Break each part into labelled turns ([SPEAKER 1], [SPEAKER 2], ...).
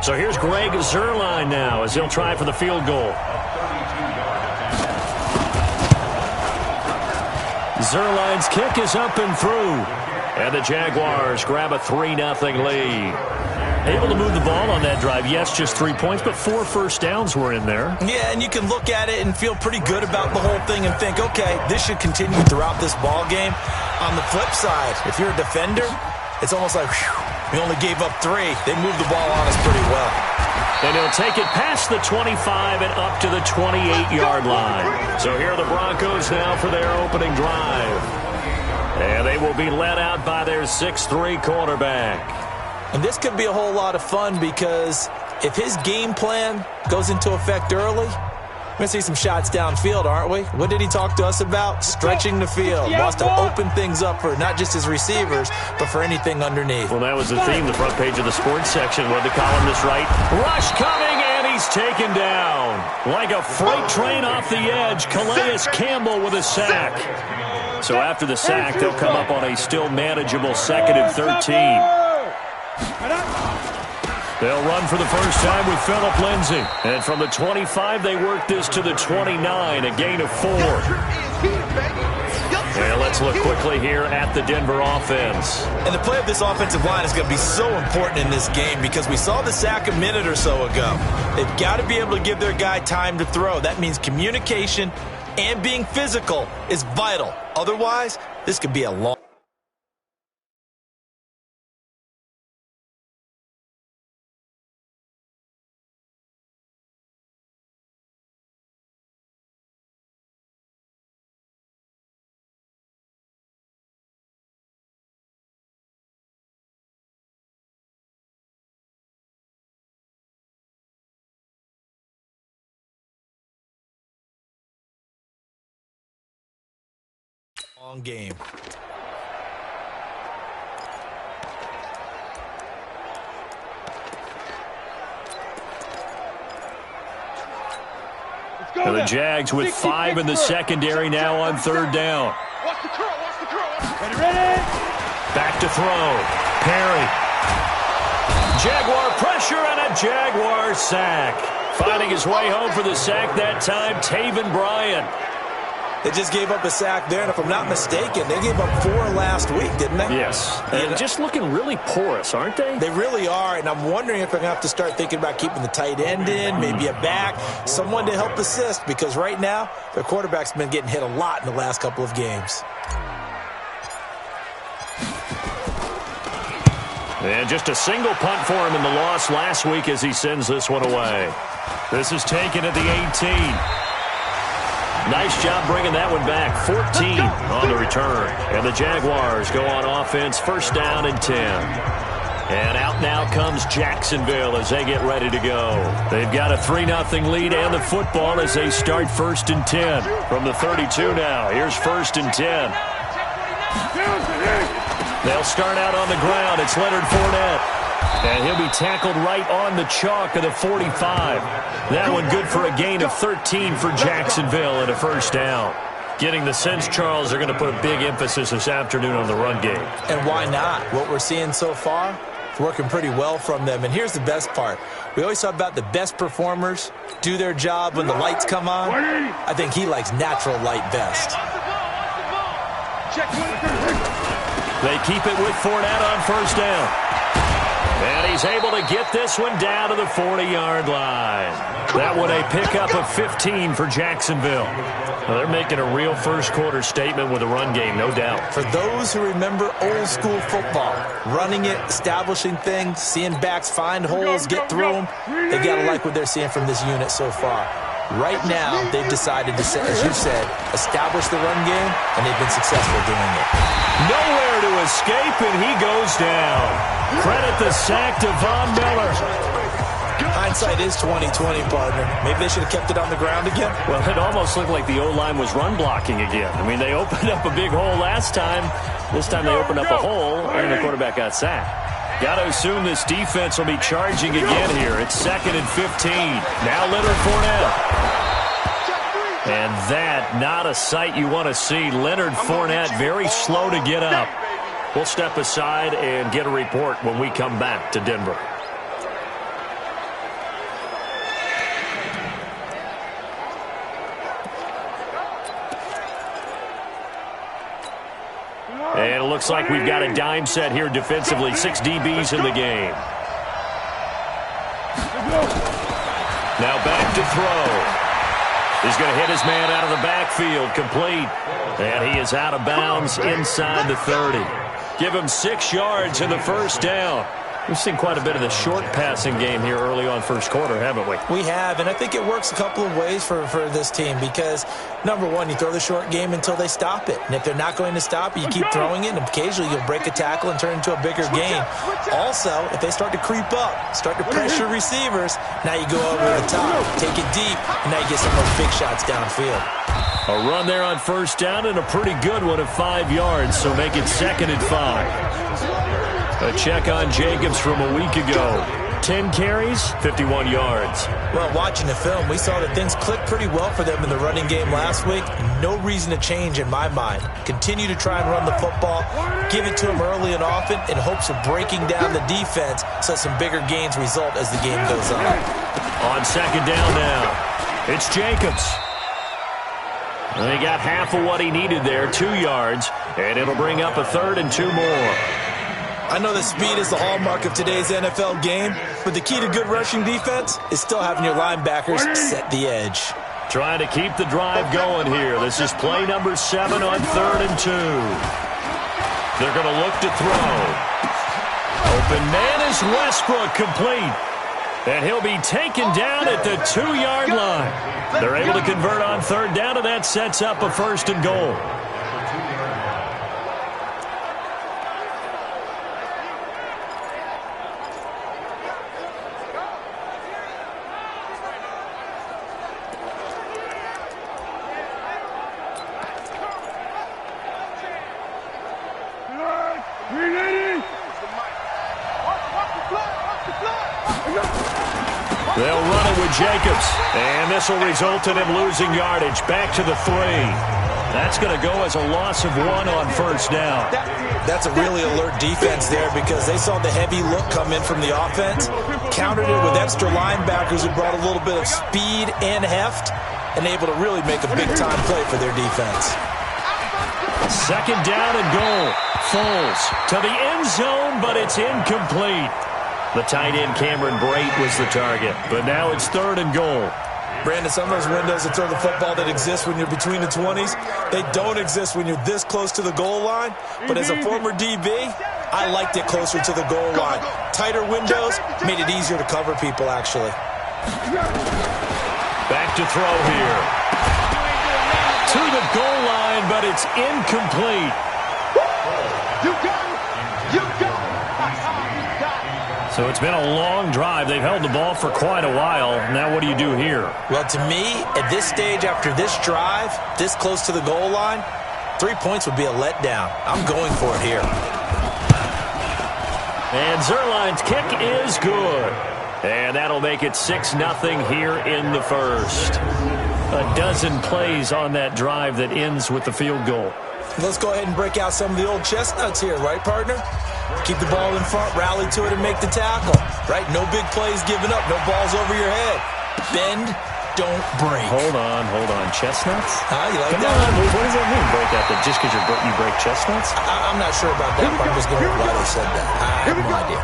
[SPEAKER 1] So here's Greg Zuerlein now as he'll try for the field goal. Zuerlein's kick is up and through. And the Jaguars grab a 3-0 lead. Able to move the ball on that drive. Yes, just 3 points, but 4 first downs were in there.
[SPEAKER 2] Yeah, and you can look at it and feel pretty good about the whole thing and think, okay, this should continue throughout this ball game. On the flip side, if you're a defender, it's almost like, whew, we only gave up 3. They moved the ball on us pretty well.
[SPEAKER 1] And he'll take it past the 25 and up to the 28-yard line. So here are the Broncos now for their opening drive. And they will be led out by their 6'3" quarterback.
[SPEAKER 2] And this could be a whole lot of fun because if his game plan goes into effect early, we're going to see some shots downfield, aren't we? What did he talk to us about? Stretching the field. Wants to open things up for not just his receivers, but for anything underneath.
[SPEAKER 1] Well, that was the theme, the front page of the sports section. What the columnist write? Rush coming, and he's taken down. Like a freight train off the edge, Calais Campbell with a sack. So after the sack, they'll come up on a still manageable 2nd and 13. They'll run for the first time with Phillip Lindsay. And from the 25, they work this to the 29, a gain of 4. And let's look quickly here at the Denver offense.
[SPEAKER 2] And the play of this offensive line is going to be so important in this game because we saw the sack a minute or so ago. They've got to be able to give their guy time to throw. That means communication and being physical is vital. Otherwise, this could be a long game.
[SPEAKER 1] And the Jags with 5 in the secondary now on 3rd down.
[SPEAKER 3] Watch the curl. Ready.
[SPEAKER 1] Back to throw. Perry. Jaguar pressure and a Jaguar sack. Finding his way home for the sack that time, Taven Bryan.
[SPEAKER 2] They just gave up a sack there, and if I'm not mistaken, they gave up 4 last week, didn't they?
[SPEAKER 1] Yes. And just looking really porous, aren't they?
[SPEAKER 2] They really are, and I'm wondering if they're going to have to start thinking about keeping the tight end in, maybe a back, someone to help assist, because right now, their quarterback's been getting hit a lot in the last couple of games.
[SPEAKER 1] And just a single punt for him in the loss last week as he sends this one away. This is taken at the 18. Nice job bringing that one back. 14 on the return. And the Jaguars go on offense, 1st down and 10. And out now comes Jacksonville as they get ready to go. They've got a 3-0 lead and the football as they start 1st and 10. From the 32 now, here's 1st and 10. They'll start out on the ground. It's Leonard Fournette. And he'll be tackled right on the chalk of the 45. That one good for a gain of 13 for Jacksonville and a 1st down. Getting the sense, Charles, they're going to put a big emphasis this afternoon on the run game.
[SPEAKER 2] And why not? What we're seeing so far, it's working pretty well from them. And here's the best part. We always talk about the best performers do their job when the lights come on. I think he likes natural light best.
[SPEAKER 1] They keep it with Fournette on 1st down. And he's able to get this one down to the 40-yard line. That one a pickup of 15 for Jacksonville. Well, they're making a real first-quarter statement with a run game, no doubt.
[SPEAKER 2] For those who remember old-school football, running it, establishing things, seeing backs find holes, get through them, they got to like what they're seeing from this unit so far. Right now, they've decided to, as you said, establish the run game, and they've been successful doing it.
[SPEAKER 1] Nowhere to escape, and he goes down. Credit the sack to Von Miller.
[SPEAKER 2] Hindsight is 20/20, partner. Maybe they should have kept it on the ground again.
[SPEAKER 1] Well, it almost looked like the O-line was run blocking again. I mean, they opened up a big hole last time. This time they opened up a hole, and the quarterback got sacked. Got to assume this defense will be charging again here. It's 2nd and 15. Now Leonard Fournette. And that, not a sight you want to see. Leonard Fournette very slow to get up. We'll step aside and get a report when we come back to Denver. looks like we've got a dime set here defensively. 6 DBs in the game. Now back to throw. He's going to hit his man out of the backfield, complete. And he is out of bounds inside the 30. Give him 6 yards in the first down. We've seen quite a bit of the short passing game here early on first quarter, haven't we?
[SPEAKER 2] We have, and I think it works a couple of ways for this team because, number one, you throw the short game until they stop it. And if they're not going to stop it, you keep throwing it, and occasionally you'll break a tackle and turn it into a bigger game. Also, if they start to creep up, start to pressure receivers, now you go over the top, take it deep, and now you get some of those big shots downfield.
[SPEAKER 1] A run there on first down and a pretty good one of 5 yards, so make it 2nd and 5. A check on Jacobs from a week ago. 10 carries, 51 yards.
[SPEAKER 2] Well, watching the film, we saw that things clicked pretty well for them in the running game last week. No reason to change in my mind. Continue to try and run the football, give it to them early and often in hopes of breaking down the defense so some bigger gains result as the game goes on.
[SPEAKER 1] On 2nd down now, it's Jacobs. And he got half of what he needed there, 2 yards, and it'll bring up a 3rd and 2 more.
[SPEAKER 2] I know that speed is the hallmark of today's NFL game, but the key to good rushing defense is still having your linebackers set the edge.
[SPEAKER 1] Trying to keep the drive going here. This is play number 7 on 3rd and 2. They're going to look to throw. Open man is Westbrook, complete. And he'll be taken down at the 2-yard line. They're able to convert on 3rd down, and that sets up a 1st and goal. They'll run it with Jacobs, and this will result in him losing yardage. Back to the 3. That's going to go as a loss of 1 on 1st down.
[SPEAKER 2] That's a really alert defense there because they saw the heavy look come in from the offense, countered it with extra linebackers who brought a little bit of speed and heft, and able to really make a big-time play for their defense.
[SPEAKER 1] 2nd down and goal. Foles to the end zone, but it's incomplete. The tight end, Cameron Brate, was the target. But now it's 3rd and goal.
[SPEAKER 2] Brandon, some of those windows to throw the football that exist when you're between the 20s, they don't exist when you're this close to the goal line. But as a former DB, I liked it closer to the goal line. Tighter windows made it easier to cover people, actually.
[SPEAKER 1] Back to throw here. To the goal line, but it's incomplete.
[SPEAKER 3] You got it. You got it.
[SPEAKER 1] So it's been a long drive. They've held the ball for quite a while. Now what do you do here?
[SPEAKER 2] Well, to me, at this stage after this drive, this close to the goal line, 3 points would be a letdown. I'm going for it here.
[SPEAKER 1] And Zerline's kick is good. And that'll make it 6-0 here in the first. A dozen plays on that drive that ends with the field goal.
[SPEAKER 2] Let's go ahead and break out some of the old chestnuts here, right, partner? Keep the ball in front, rally to it, and make the tackle. Right? No big plays given up, no balls over your head. Bend, don't break.
[SPEAKER 1] Hold on. Chestnuts?
[SPEAKER 2] You like
[SPEAKER 1] Come
[SPEAKER 2] that?
[SPEAKER 1] on, what does that mean, break out? That just because you break chestnuts?
[SPEAKER 2] I'm not sure about that, but I'm just going with why they said that. I have no idea.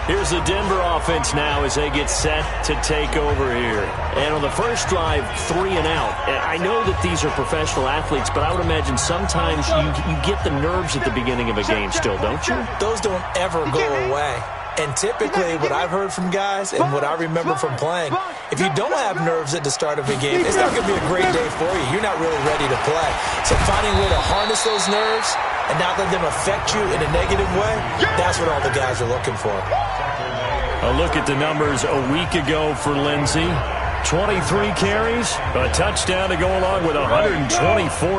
[SPEAKER 1] Here's the Denver offense now as they get set to take over here. And on the first drive, 3 and out. I know that these are professional athletes, but I would imagine sometimes you get the nerves at the beginning of a game still, don't you?
[SPEAKER 2] Those don't ever go away. And typically, what I've heard from guys and what I remember from playing, if you don't have nerves at the start of a game, it's not going to be a great day for you. You're not really ready to play. So finding a way to harness those nerves and not let them affect you in a negative way, that's what all the guys are looking for.
[SPEAKER 1] A look at the numbers a week ago for Lindsey. 23 carries, a touchdown to go along with 124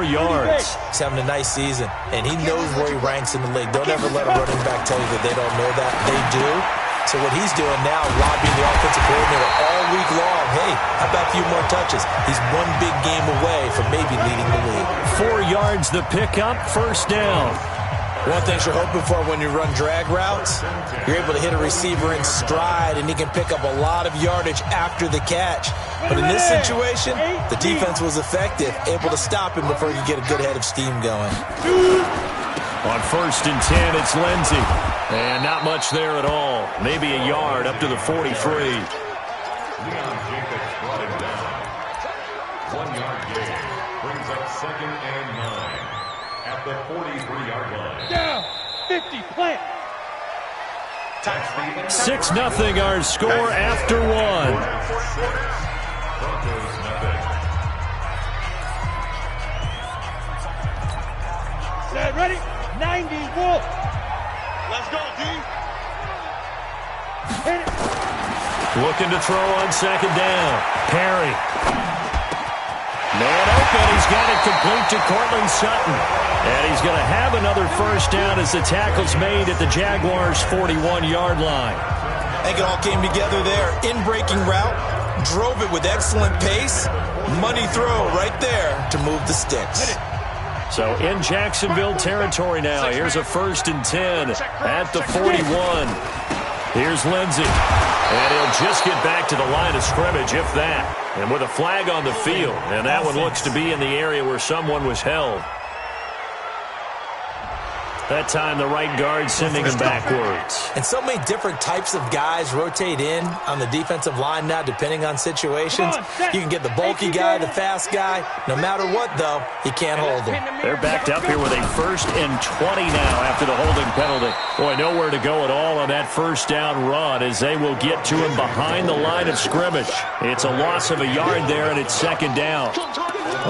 [SPEAKER 1] yards.
[SPEAKER 2] He's having a nice season, and he knows where he ranks in the league. Don't ever let a running back tell you that they don't know that. They do. So what he's doing now, lobbying the offensive coordinator all week long, hey, how about a few more touches? He's one big game away from maybe leading the league.
[SPEAKER 1] 4 yards the pickup, 1st down.
[SPEAKER 2] One thing you're hoping for when you run drag routes, you're able to hit a receiver in stride, and he can pick up a lot of yardage after the catch. But in this situation, the defense was effective, able to stop him before he could get a good head of steam going.
[SPEAKER 1] On 1st and 10, it's Lindsey. And not much there at all. Maybe a yard up to the 43. Brings up 2nd and 9 at the 43-yard line.
[SPEAKER 3] Down, 50, plant.
[SPEAKER 1] 6-0 our score after 1.
[SPEAKER 3] Set, ready? 90, Wolf. Let's go, D. Hit it.
[SPEAKER 1] Looking to throw on 2nd down. Perry. Man open. He's got it complete to Cortland Sutton. And he's going to have another 1st down as the tackle's made at the Jaguars' 41-yard line.
[SPEAKER 2] I think it all came together there. In-breaking route, drove it with excellent pace. Money throw right there to move the sticks.
[SPEAKER 1] So in Jacksonville territory now. Here's a 1st and 10 at the 41. Here's Lindsey. And he'll just get back to the line of scrimmage, if that. And with a flag on the field. And that one looks to be in the area where someone was held. That time the right guard sending him backwards.
[SPEAKER 2] And so many different types of guys rotate in on the defensive line now, depending on situations. You can get the bulky guy, the fast guy. No matter what, though, he can't hold him.
[SPEAKER 1] They're backed up here with a 1st and 20 now after the holding penalty. Boy, nowhere to go at all on that 1st down run as they will get to him behind the line of scrimmage. It's a loss of a yard there, and it's 2nd down.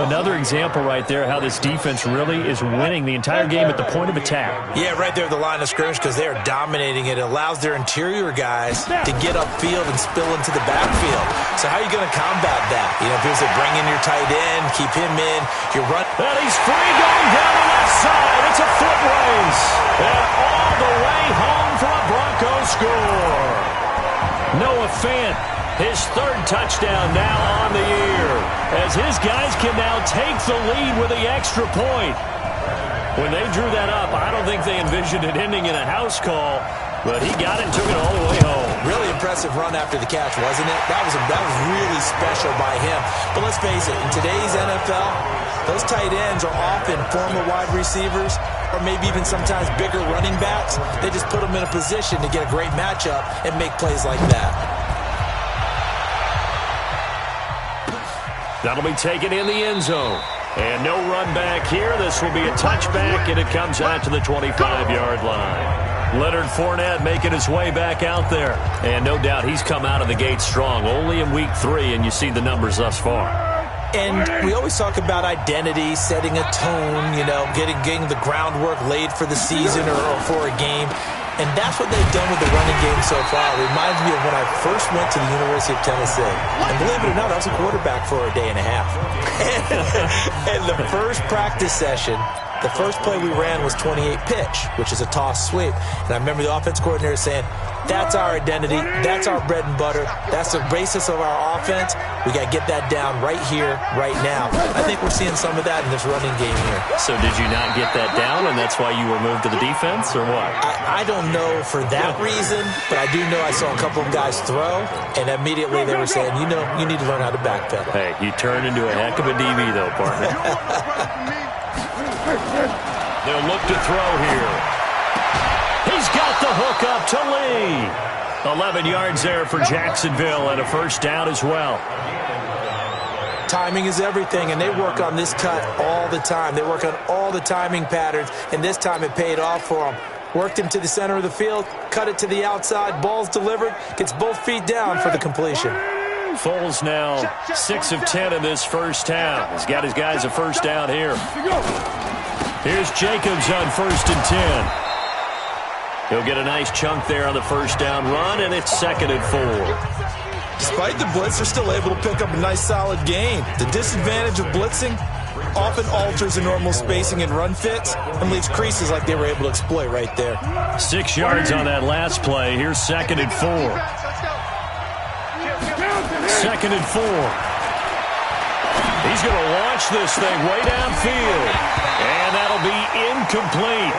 [SPEAKER 1] Another example right there how this defense really is winning the entire game at the point of attack.
[SPEAKER 2] Yeah, right there at the line of scrimmage because they are dominating it. It allows their interior guys to get upfield and spill into the backfield. So how are you going to combat that? You know, if you bring in your tight end, keep him in, you run.
[SPEAKER 1] And he's free going down the left side. It's a foot race. And all the way home for a Broncos score. Noah Fant, his 3rd touchdown now on the year, as his guys can now take the lead with the extra point. When they drew that up, I don't think they envisioned it ending in a house call, but he got it and took it all the way home.
[SPEAKER 2] Really impressive run after the catch, wasn't it? That was really special by him. But let's face it, in today's NFL, those tight ends are often former wide receivers or maybe even sometimes bigger running backs. They just put them in a position to get a great matchup and make plays like that.
[SPEAKER 1] That'll be taken in the end zone. And no run back here. This will be a touchback, and it comes out to the 25-yard line. Leonard Fournette making his way back out there. And no doubt he's come out of the gate strong. Only in week 3, and you see the numbers thus far.
[SPEAKER 2] And we always talk about identity, setting a tone, you know, getting the groundwork laid for the season or for a game. And that's what they've done with the running game so far. It reminds me of when I first went to the University of Tennessee. And believe it or not, I was a quarterback for a day and a half. And the first practice session, the first play we ran was 28 pitch, which is a toss sweep. And I remember the offense coordinator saying, that's our identity, that's our bread and butter, that's the basis of our offense. We got to get that down right here, right now. I think we're seeing some of that in this running game here.
[SPEAKER 1] So did you not get that down, and that's why you were moved to the defense, or what?
[SPEAKER 2] I don't know for that reason, but I do know I saw a couple of guys throw, and immediately they were saying, you know, you need to learn how to backpedal.
[SPEAKER 1] Hey, you turned into a heck of a DB, though, partner. They'll look to throw here. He's got the hook up to Lee. 11 yards there for Jacksonville and a 1st down as well.
[SPEAKER 2] Timing is everything, and they work on this cut all the time. They work on all the timing patterns, and this time it paid off for them. Worked him to the center of the field, cut it to the outside, ball's delivered, gets both feet down for the completion.
[SPEAKER 1] Foles now 6 of 10 in this 1st half. He's got his guys a 1st down here. Here's Jacobs on 1st and 10. He'll get a nice chunk there on the 1st down run, and it's 2nd and 4.
[SPEAKER 2] Despite the blitz, they're still able to pick up a nice, solid gain. The disadvantage of blitzing often alters the normal spacing and run fits and leaves creases like they were able to exploit right there.
[SPEAKER 1] 6 yards on that last play. Here's 2nd and 4. 2nd and 4. He's going to launch this thing way downfield, and that'll be incomplete.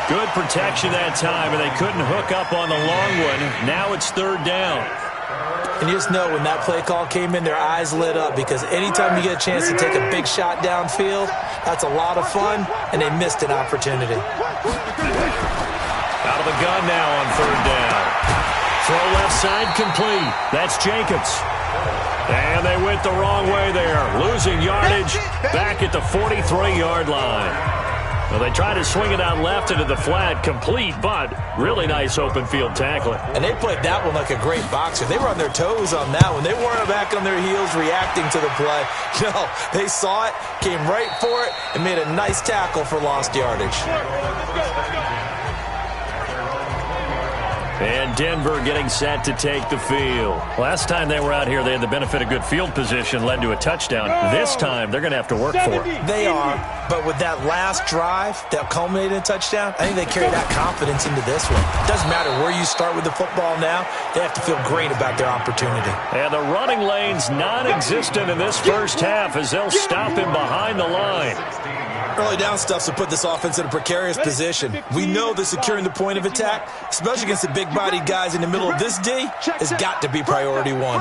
[SPEAKER 1] Good protection that time, and they couldn't hook up on the long one. Now it's 3rd down.
[SPEAKER 2] And you just know when that play call came in, their eyes lit up, because anytime you get a chance to take a big shot downfield, that's a lot of fun, and they missed an opportunity.
[SPEAKER 1] Out of the gun now on third down. Throw left side complete. That's Jacobs. And they went the wrong way there, losing yardage back at the 43-yard line. Well, they tried to swing it out left into the flat, complete, but really nice open field tackling.
[SPEAKER 2] And they played that one like a great boxer. They were on their toes on that one. They weren't back on their heels reacting to the play. No, they saw it, came right for it, and made a nice tackle for lost yardage.
[SPEAKER 1] And Denver getting set to take the field. Last time they were out here, they had the benefit of good field position, led to a touchdown. This time, they're going to have to work for it.
[SPEAKER 2] They are, but with that last drive that culminated in a touchdown, I think they carry that confidence into this one. It doesn't matter where you start with the football now. They have to feel great about their opportunity.
[SPEAKER 1] And the running lane's non-existent in this first half as they'll stop him behind the line.
[SPEAKER 2] Early down stuffs will put this offense in a precarious position. We know that securing the point of attack, especially against the big-bodied guys in the middle of this D, has got to be priority one.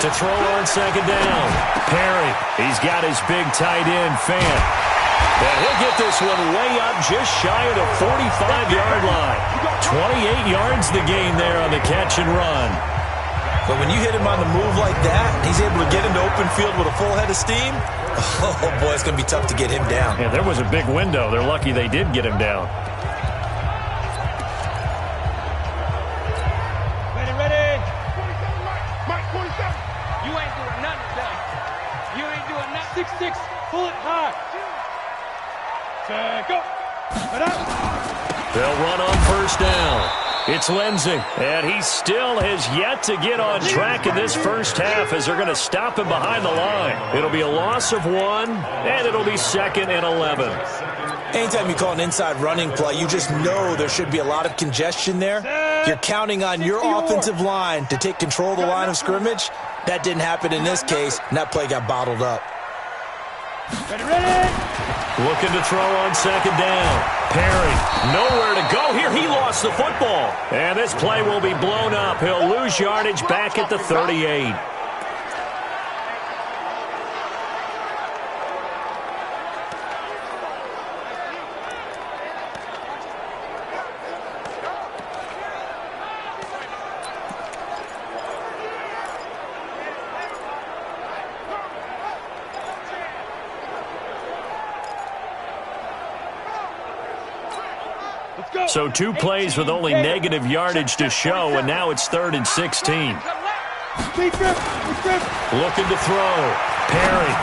[SPEAKER 1] To throw on second down. Perry, he's got his big tight end, Fan. And he'll get this one way up just shy of the 45-yard line. 28 yards the gain there on the catch and run.
[SPEAKER 2] But when you hit him on the move like that, he's able to get into open field with a full head of steam. Oh, boy, it's going to be tough to get him down.
[SPEAKER 1] Yeah, there was a big window. They're lucky they did get him down.
[SPEAKER 3] Ready. 27, Mike, 27. You ain't doing nothing, Doug. You ain't doing nothing. 6-6, pull it hard. Go.
[SPEAKER 1] They'll run on first down. It's Lindsey, and he still has yet to get on track in this first half as they're going to stop him behind the line. It'll be a loss of 1, and it'll be 2nd and 11.
[SPEAKER 2] Anytime you call an inside running play, you just know there should be a lot of congestion there. You're counting on your offensive line to take control of the line of scrimmage. That didn't happen in this case, and that play got bottled up.
[SPEAKER 3] Ready.
[SPEAKER 1] Looking to throw on second down. Perry, nowhere to go here. He lost the football. And this play will be blown up. He'll lose yardage back at the 38. So 2 plays with only negative yardage to show, and now it's 3rd and 16. Looking to throw. Perry.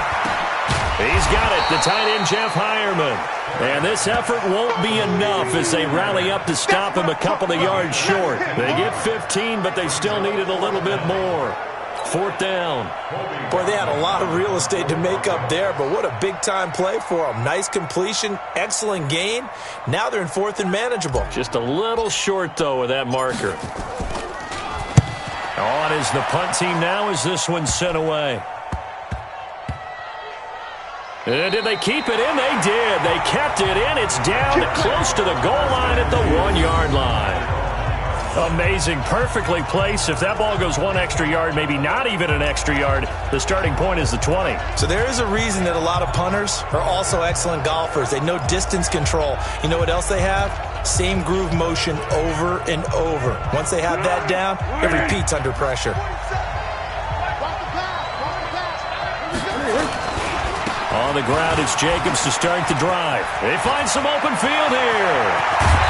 [SPEAKER 1] He's got it. The tight end, Jeff Hireman. And this effort won't be enough as they rally up to stop him a couple of yards short. They get 15, but they still needed a little bit more. 4th down.
[SPEAKER 2] Boy, they had a lot of real estate to make up there, but what a big-time play for them. Nice completion, excellent gain. Now they're in 4th and manageable.
[SPEAKER 1] Just a little short, though, with that marker. On is the punt team now as this one's sent away. And did they keep it in? They did. They kept it in. It's down close to the goal line at the 1-yard line. Amazing. Perfectly placed. If that ball goes 1 extra yard, maybe not even an extra yard, the starting point is the 20.
[SPEAKER 2] So there is a reason that a lot of punters are also excellent golfers. They know distance control. You know what else they have? Same groove motion over and over. Once they have that down, it repeats under pressure.
[SPEAKER 1] On the ground, it's Jacobs to start the drive. They find some open field here.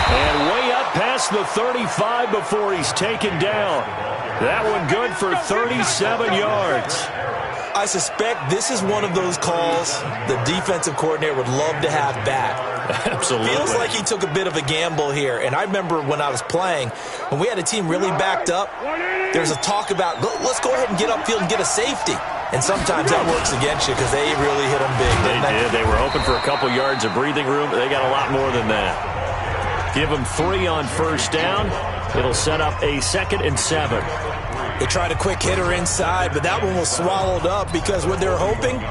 [SPEAKER 1] And way up past the 35 before he's taken down. That one good for 37 yards.
[SPEAKER 2] I suspect this is one of those calls the defensive coordinator would love to have back.
[SPEAKER 1] Absolutely.
[SPEAKER 2] Feels like he took a bit of a gamble here. And I remember when I was playing, when we had a team really backed up, there's a talk about, let's go ahead and get upfield and get a safety. And sometimes that works against you because they really hit them big.
[SPEAKER 1] They did. They were open for a couple yards of breathing room, but they got a lot more than that. Give them 3 on first down. It'll set up a 2nd and 7.
[SPEAKER 2] They tried a quick hitter inside, but that one was swallowed up because what they're hoping,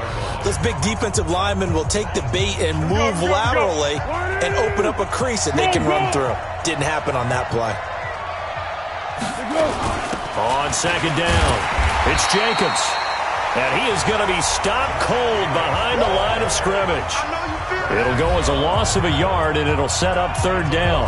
[SPEAKER 2] those big defensive linemen will take the bait and move laterally and open up a crease that they can run through. Didn't happen on that play.
[SPEAKER 1] On second down, it's Jacobs. And he is going to be stopped cold behind the line of scrimmage. It'll go as a loss of a yard, and it'll set up third down.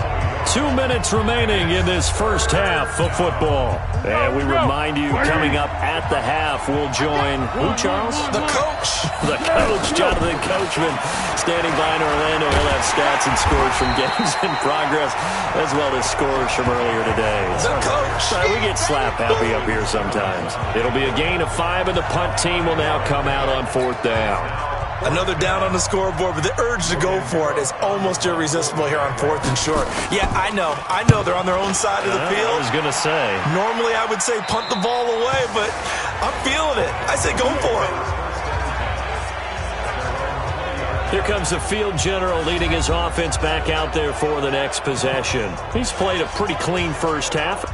[SPEAKER 1] 2 minutes remaining in this first half of football. And we remind you, coming up at the half, we'll join who, Charles?
[SPEAKER 2] The coach.
[SPEAKER 1] The coach, Jonathan Coachman, standing by in Orlando. He'll have stats and scores from games in progress, as well as scores from earlier today.
[SPEAKER 2] The coach.
[SPEAKER 1] Sorry, we get slap happy up here sometimes. It'll be a gain of 5, and the punt team will now come out on fourth down.
[SPEAKER 2] Another down on the scoreboard, but the urge to go for it is almost irresistible here on fourth and short. Yeah, I know they're on their own side of the field.
[SPEAKER 1] I was going to say.
[SPEAKER 2] Normally I would say punt the ball away, but I'm feeling it. I say go for it.
[SPEAKER 1] Here comes the field general leading his offense back out there for the next possession. He's played a pretty clean first half.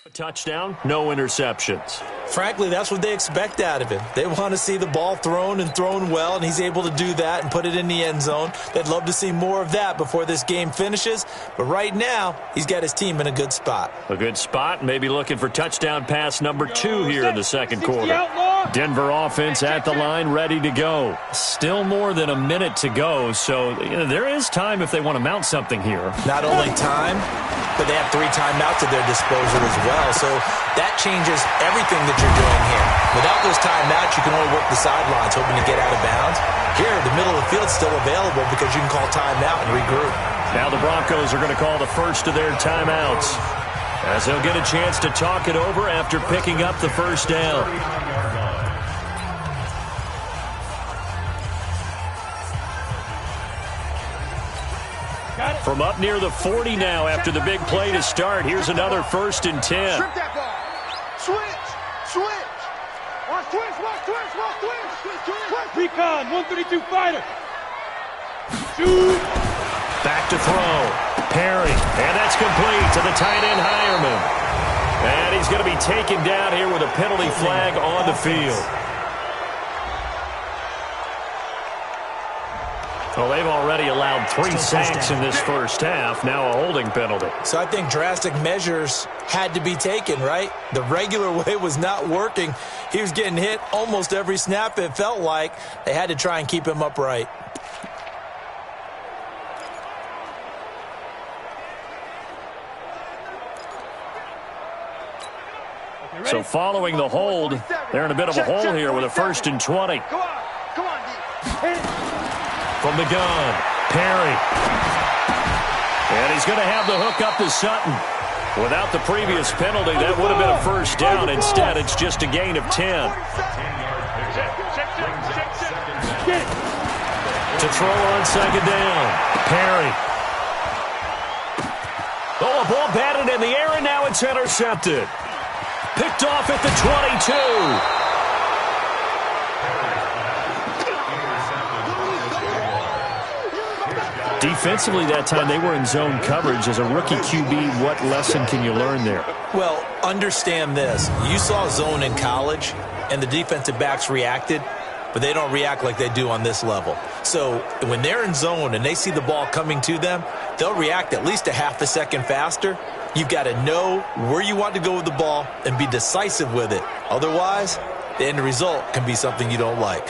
[SPEAKER 1] A touchdown, no interceptions.
[SPEAKER 2] Frankly, that's what they expect out of him. They want to see the ball thrown and thrown well, and he's able to do that and put it in the end zone. They'd love to see more of that before this game finishes, but right now, he's got his team in a good spot.
[SPEAKER 1] A good spot, maybe looking for touchdown pass number 2 here in the second quarter. Denver offense at the line, ready to go. Still more than a minute to go, so there is time if they want to mount something here.
[SPEAKER 2] Not only time, but they have 3 timeouts at their disposal as well, so that changes everything that you're doing here. Without those timeouts, you can only work the sidelines, hoping to get out of bounds. Here, the middle of the field is still available because you can call timeout and regroup.
[SPEAKER 1] Now the Broncos are going to call the first of their timeouts, as they'll get a chance to talk it over after picking up the first down. From up near the 40 now after the big play to start. Here's another 1st and 10.
[SPEAKER 3] Trip that ball. Switch. Watch twist. Recon, 132 fighter. Shoot.
[SPEAKER 1] Back to throw. Perry. And that's complete to the tight end, Hireman. And he's going to be taken down here with a penalty flag on the field. Well, they've already allowed 3 sacks in this first half. Now a holding penalty.
[SPEAKER 2] So I think drastic measures had to be taken, right? The regular way was not working. He was getting hit almost every snap, it felt like. They had to try and keep him upright.
[SPEAKER 1] So following the hold, they're in a bit of a hole here with a 1st and 20.
[SPEAKER 3] Come on, D.
[SPEAKER 1] From the gun, Perry. And he's going to have the hook up to Sutton. Without the previous penalty, that would have been a first down. Instead, it's just a gain of 10. To throw on second down, Perry. Oh, a ball batted in the air, and now it's intercepted. Picked off at the 22. Defensively that time, they were in zone coverage. As a rookie QB, what lesson can you learn there?
[SPEAKER 2] Well, understand this. You saw zone in college, and the defensive backs reacted, but they don't react like they do on this level. So when they're in zone and they see the ball coming to them, they'll react at least a half a second faster. You've got to know where you want to go with the ball and be decisive with it. Otherwise, the end result can be something you don't like.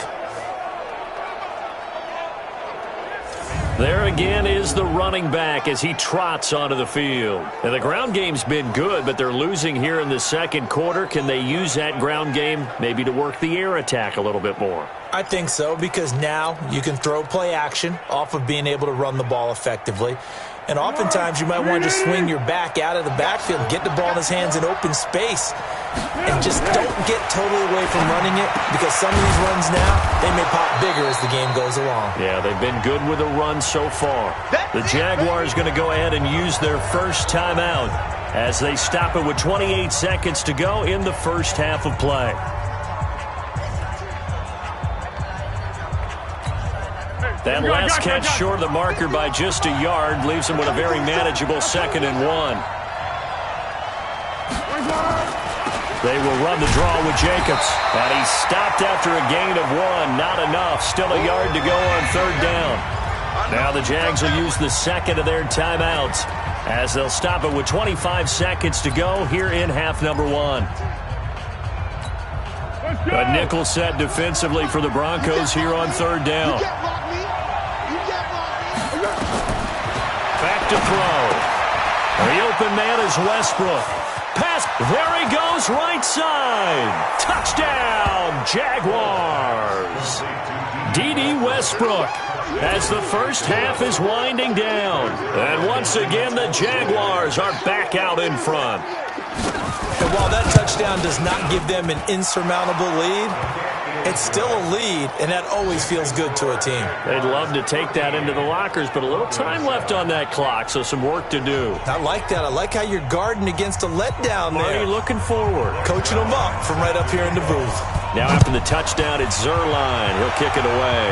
[SPEAKER 1] There again is the running back as he trots onto the field. And the ground game's been good, but they're losing here in the second quarter. Can they use that ground game maybe to work the air attack a little bit more?
[SPEAKER 2] I think so, because now you can throw play action off of being able to run the ball effectively. And oftentimes you might want to just swing your back out of the backfield, get the ball in his hands in open space, and just don't get totally away from running it, because some of these runs now, they may pop bigger as the game goes along.
[SPEAKER 1] Yeah, they've been good with the run so far. The Jaguars going to go ahead and use their first timeout as they stop it with 28 seconds to go in the first half of play. That last catch short of the marker by just a yard leaves them with a very manageable 2nd and 1. They will run the draw with Jacobs. And he stopped after a gain of 1. Not enough. Still a yard to go on 3rd down. Now the Jags will use the second of their timeouts as they'll stop it with 25 seconds to go here in half number 1. A nickel set defensively for the Broncos here on 3rd down. Back to throw. The open man is Westbrook. Pass. There he goes, right side. Touchdown, Jaguars. D.D. Westbrook as the first half is winding down. And once again, the Jaguars are back out in front.
[SPEAKER 2] And while that touchdown does not give them an insurmountable lead, it's still a lead, and that always feels good to a team.
[SPEAKER 1] They'd love to take that into the lockers, but a little time left on that clock, so some work to do.
[SPEAKER 2] I like that. I like how you're guarding against a letdown there.
[SPEAKER 1] Marty looking forward.
[SPEAKER 2] Coaching them up from right up here in the booth.
[SPEAKER 1] Now after the touchdown, it's Zerline. He'll kick it away.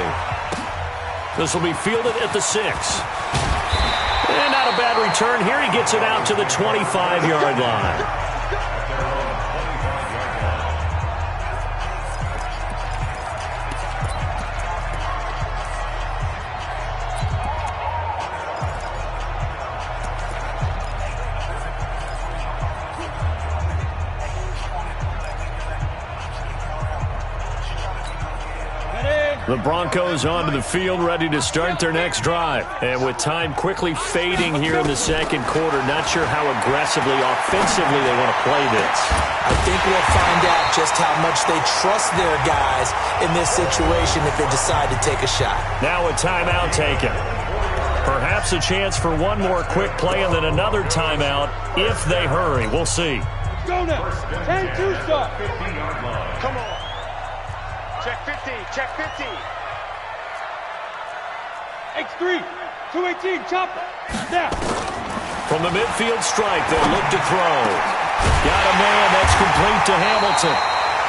[SPEAKER 1] This will be fielded at the 6. And not a bad return here. He gets it out to the 25-yard line. The Broncos onto the field, ready to start their next drive. And with time quickly fading here in the second quarter, not sure how aggressively, offensively they want to play this.
[SPEAKER 2] I think we'll find out just how much they trust their guys in this situation if they decide to take a shot.
[SPEAKER 1] Now a timeout taken. Perhaps a chance for one more quick play and then another timeout if they hurry. We'll see.
[SPEAKER 3] Go now. 10-2 start. Come on. Check 15, check 15. X3, 218, chopper. Now.
[SPEAKER 1] From the midfield strike, they'll look to throw. Got a man, that's complete to Hamilton.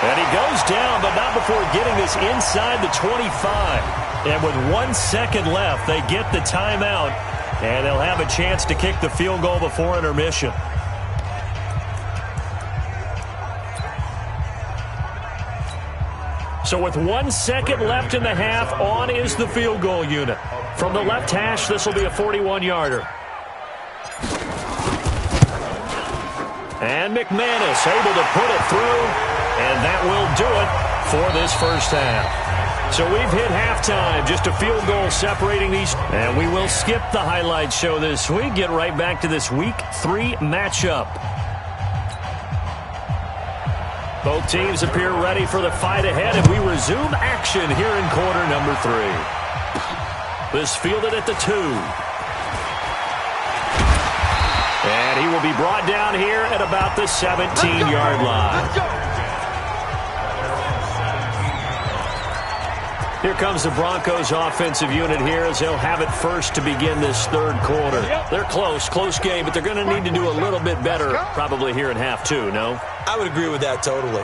[SPEAKER 1] And he goes down, but not before getting this inside the 25. And with 1 second left, they get the timeout, and they'll have a chance to kick the field goal before intermission. So with 1 second left in the half, on is the field goal unit. From the left hash, this will be a 41-yarder. And McManus able to put it through, and that will do it for this first half. So we've hit halftime, just a field goal separating these. And we will skip the highlight show this week, get right back to this Week 3 matchup. Both teams appear ready for the fight ahead, and we resume action here in quarter number 3. This fielded at the 2. And he will be brought down here at about the 17-yard line. Here comes the Broncos offensive unit here as they'll have it first to begin this third quarter. They're close game, but they're going to need to do a little bit better probably here in half 2, no?
[SPEAKER 2] I would agree with that totally.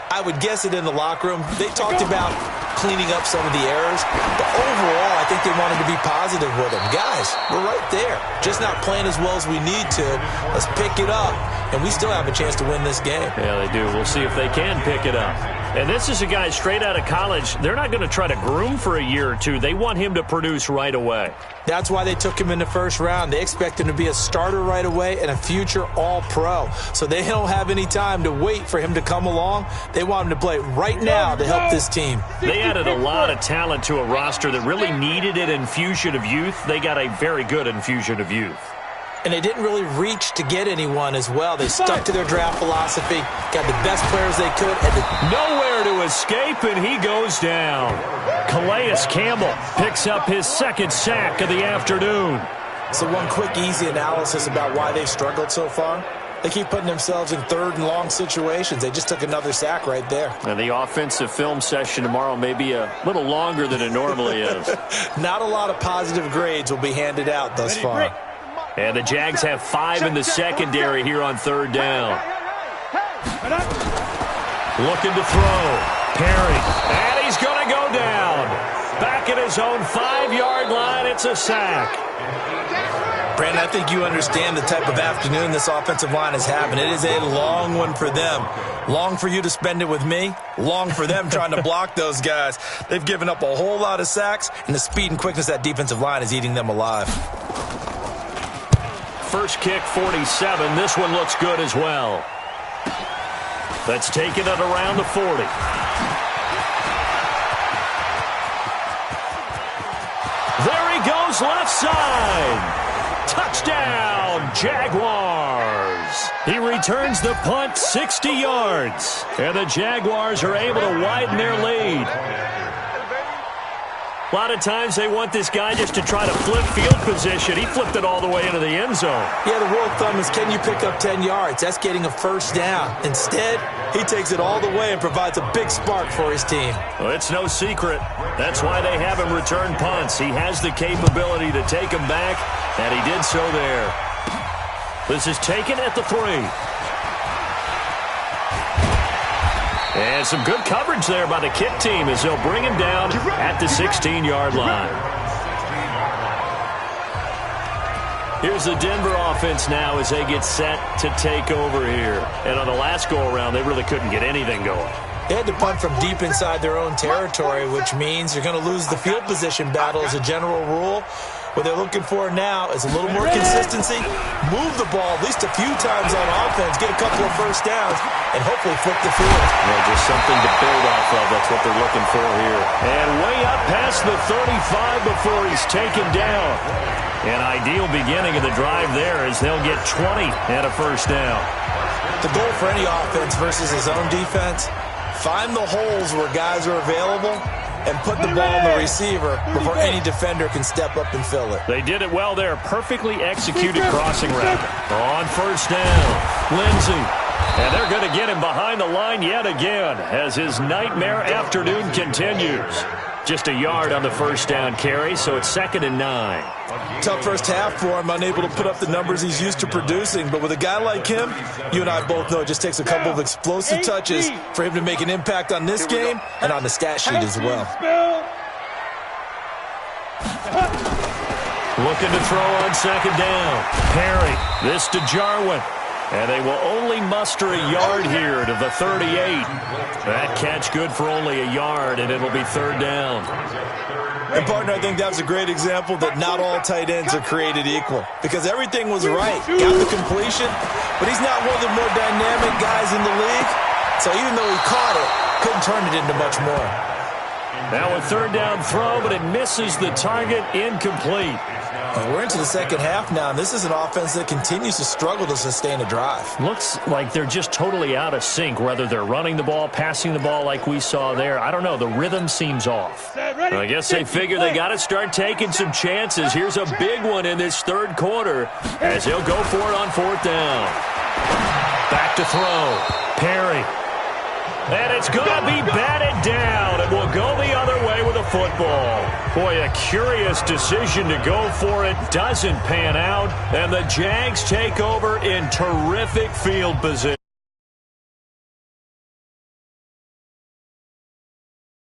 [SPEAKER 2] I would guess it in the locker room. They talked about cleaning up some of the errors. But overall, I think they wanted to be positive with him. Guys, we're right there. Just not playing as well as we need to. Let's pick it up, and we still have a chance to win this game.
[SPEAKER 1] Yeah, they do. We'll see if they can pick it up. And this is a guy straight out of college. They're not going to try to groom for a year or two. They want him to produce right away.
[SPEAKER 2] That's why they took him in the first round. They expect him to be a starter right away and a future all-pro. So they don't have any time to wait for him to come along. They want him to play right now to help this team.
[SPEAKER 1] They added a lot of talent to a roster that really needed an infusion of youth. They got a very good infusion of youth.
[SPEAKER 2] And they didn't really reach to get anyone as well. They stuck to their draft philosophy, got the best players they could.
[SPEAKER 1] Nowhere to escape, and he goes down. Calais Campbell picks up his second sack of the afternoon.
[SPEAKER 2] So one quick, easy analysis about why they've struggled so far. They keep putting themselves in third and long situations. They just took another sack right there.
[SPEAKER 1] And the offensive film session tomorrow may be a little longer than it normally is.
[SPEAKER 2] Not a lot of positive grades will be handed out thus far.
[SPEAKER 1] And the Jags have 5 in the secondary here on third down. Looking to throw. Perry. And he's going to go down. Back at his own 5-yard line. It's a sack.
[SPEAKER 2] Brandon, I think you understand the type of afternoon this offensive line is having. It is a long one for them. Long for you to spend it with me. Long for them trying to block those guys. They've given up a whole lot of sacks, and the speed and quickness of that defensive line is eating them alive.
[SPEAKER 1] First kick, 47. This one looks good as well. That's taken it around the 40. There he goes, left side. Touchdown, Jaguars. He returns the punt 60 yards. And the Jaguars are able to widen their lead. A lot of times they want this guy just to try to flip field position. He flipped it all the way into the end zone.
[SPEAKER 2] Yeah, the rule of thumb is, can you pick up 10 yards? That's getting a first down. Instead, he takes it all the way and provides a big spark for his team.
[SPEAKER 1] Well, it's no secret. That's why they have him return punts. He has the capability to take them back, and he did so there. This is taken at the 3. And some good coverage there by the kick team as they'll bring him down at the 16-yard line. Here's the Denver offense now as they get set to take over here. And on the last go-around, they really couldn't get anything going.
[SPEAKER 2] They had to punt from deep inside their own territory, which means you're going to lose the field position battle as a general rule. What they're looking for now is a little more consistency, move the ball at least a few times on offense, get a couple of first downs, and hopefully flip the field.
[SPEAKER 1] Yeah, just something to build off of. That's what they're looking for here. And way up past the 35 before he's taken down. An ideal beginning of the drive there as they'll get 20 and a first down.
[SPEAKER 2] The goal for any offense versus his own defense, find the holes where guys are available and put the ball on the receiver before any defender can step up and fill it.
[SPEAKER 1] They did it well there. Perfectly executed crossing route. On first down, Lindsey. And they're going to get him behind the line yet again as his nightmare afternoon continues. Just a yard on the first down carry, so it's 2nd and 9.
[SPEAKER 2] Tough first half for him, unable to put up the numbers he's used to producing. But with a guy like him, you and I both know it just takes a couple of explosive touches for him to make an impact on this game and on the stat sheet as well.
[SPEAKER 1] Looking to throw on 2nd down. Perry, this to Jarwin. And they will only muster a yard here to the 38. That catch good for only a yard, and it'll be 3rd down.
[SPEAKER 2] And, partner, I think that was a great example that not all tight ends are created equal. Because everything was right. Got the completion, but he's not one of the more dynamic guys in the league. So even though he caught it, couldn't turn it into much more.
[SPEAKER 1] Now a 3rd down throw, but it misses the target, incomplete.
[SPEAKER 2] We're into the second half now, and this is an offense that continues to struggle to sustain a drive.
[SPEAKER 1] Looks like they're just totally out of sync, whether they're running the ball, passing the ball like we saw there. I don't know. The rhythm seems off. I guess they figure they got to start taking some chances. Here's a big one in this 3rd quarter as they'll go for it on 4th down. Back to throw. Perry. And it's going to be batted down. It will go the other way with a football. Boy, a curious decision to go for it. Doesn't pan out. And the Jags take over in terrific field position.